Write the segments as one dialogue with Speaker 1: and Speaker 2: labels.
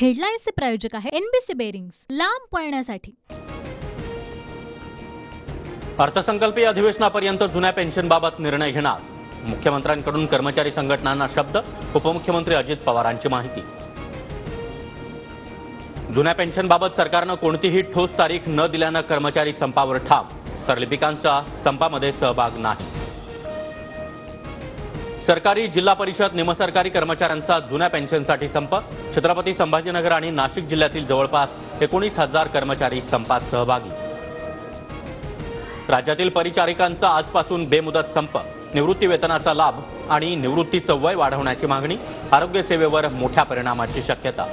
Speaker 1: हेडलाईन्सचे प्रायोजक आहे NBC bearings, लांब पळण्यासाठी।
Speaker 2: अर्थसंकल्पीय अधिवेशनापर्यंत जुन्या पेन्शनबाबत निर्णय घेणार। मुख्यमंत्र्यांकडून कर्मचारी संघटनांना शब्द। उपमुख्यमंत्री अजित पवारांची माहिती। जुन्या पेन्शनबाबत सरकारनं कोणतीही ठोस तारीख न दिल्यानं कर्मचारी संपावर ठाम, तर लिपिकांचा संपामध्ये सहभाग नाही। सरकारी, जिल्हा परिषद, निमसरकारी कर्मचाऱ्यांचा जुन्या पेन्शनसाठी संप। छत्रपती संभाजीनगर आणि नाशिक जिल्ह्यातील जवळपास 19,000 कर्मचारी संपात सहभागी। राज्यातील परिचारिकांचा आजपासून बेमुदत संप। निवृत्ती वेतनाचा लाभ आणि निवृत्तीचं वय वाढवण्याची मागणी। आरोग्य सेवेवर मोठ्या परिणामाची शक्यता।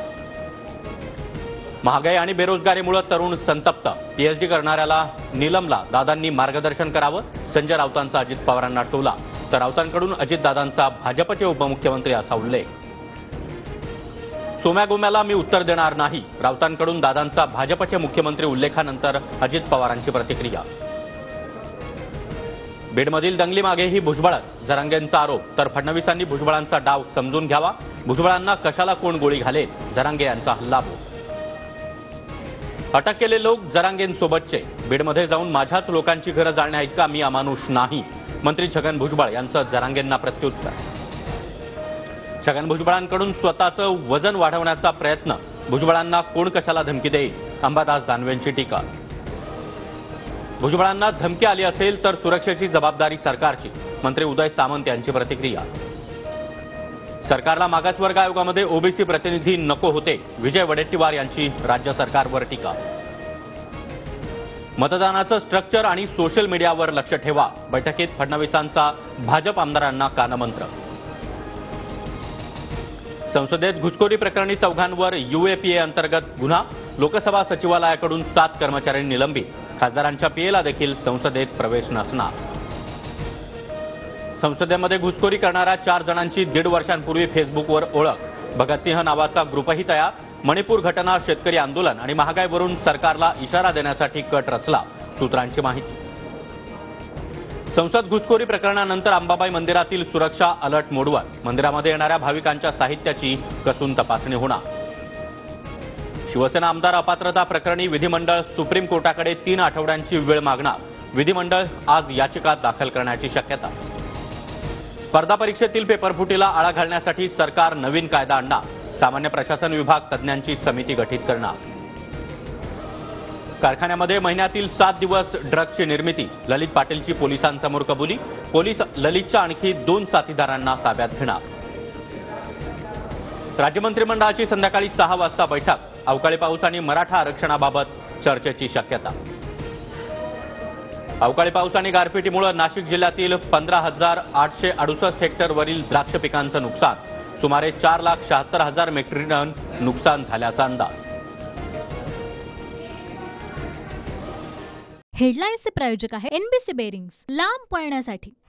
Speaker 2: महागाई आणि बेरोजगारीमुळे तरुण संतप्त। पीएचडी करणाऱ्याला नीलमला दादांनी मार्गदर्शन करावं। संजय राऊतांचा अजित पवारांना टोला, तर राऊतांकडून अजितदादांचा भाजपचे उपमुख्यमंत्री असा उल्लेख। सोम्यागोम्याला मी उत्तर देणार नाही, राऊतांकडून दादांचा भाजपचे मुख्यमंत्री उल्लेखानंतर अजित पवारांची प्रतिक्रिया। बीडमधील दंगलीमागेही भुजबळच, जरांगेंचा आरोप, तर फडणवीसांनी भुजबळांचा डाव समजून घ्यावा। भुजबळांना कशाला कोण गोळी घालेल, जरांगे यांचा हल्लाबोल। अटक केलेले लोक जरांगेंसोबतचे। बीडमध्ये जाऊन माझ्याच लोकांची घरं जाळण्याइतका मी अमानुष नाही, मंत्री छगन भुजबळ यांचं जरांगेंना प्रत्युत्तर। छगन भुजबळांकडून स्वतःचं वजन वाढवण्याचा प्रयत्न, भुजबळांना कोण कशाला धमकी देईल, अंबादास दानवेंची टीका। भुजबळांना धमकी आली असेल तर सुरक्षेची जबाबदारी सरकारची, मंत्री उदय सामंत यांची प्रतिक्रिया। सरकारला मागासवर्ग आयोगामध्ये ओबीसी प्रतिनिधी नको होते, विजय वडेट्टीवार यांची राज्य सरकारवर टीका। मतदानाचं स्ट्रक्चर आणि सोशल मीडियावर लक्ष ठेवा, बैठकीत फडणवीसांचा भाजप आमदारांना कानमंत्र। संसदेत घुसखोरी प्रकरणी चौघांवर यूएपीए अंतर्गत गुन्हा। लोकसभा सचिवालयाकडून 7 कर्मचाऱ्यांनी निलंबित। खासदारांच्या पीएला देखील संसदेत प्रवेश नसणार। संसदेमध्ये घुसखोरी करणाऱ्या 4 जणांची 1.5 वर्षांपूर्वी फेसबुकवर ओळख। भगतसिंह नावाचा ग्रुपही तयार। मणिपूर घटना, शेतकरी आंदोलन आणि महागाईवरून सरकारला इशारा देण्यासाठी कट रचला, सूत्रांची माहिती। संसद घुसखोरी प्रकरणानंतर अंबाबाई मंदिरातील सुरक्षा अलर्ट मोडवर। मंदिरामध्ये येणाऱ्या भाविकांच्या साहित्याची कसून तपासणी होणार। शिवसेना आमदार अपात्रता प्रकरणी विधिमंडळ सुप्रीम कोर्टाकडे 3 आठवड्यांची वेळ मागणार। विधिमंडळ आज याचिका दाखल करण्याची शक्यता। स्पर्धा परीक्षेतील पेपरफुटीला आळा घालण्यासाठी सरकार नवीन कायदा आणणार। सामान्य प्रशासन विभाग तज्ज्ञांची समिती गठीत करणार। कारखान्यामध्ये महिन्यातील 7 दिवस ड्रग्जची निर्मिती। ललित पाटीलची पोलिसांसमोर कबुली। पोलीस ललितच्या आणखी 2 साथीदारांना ताब्यात घेणार। राज्य मंत्रिमंडळाची संध्याकाळी 6 वाजता बैठक। अवकाळी पाऊस आणि मराठा आरक्षणाबाबत चर्चेची शक्यता। अवकाळी पाऊस आणि गारपिटीमुळे नाशिक जिल्ह्यातील 15,868 हेक्टरवरील द्राक्ष पिकांचं नुकसान। सुमारे 4,76,000 मेट्रिक टन नुकसान झाल्याचा अंदाज।
Speaker 1: हेडलाईन्सचे प्रायोजक आहे एनबीसी बेरिंग्स, लांब पळण्यासाठी।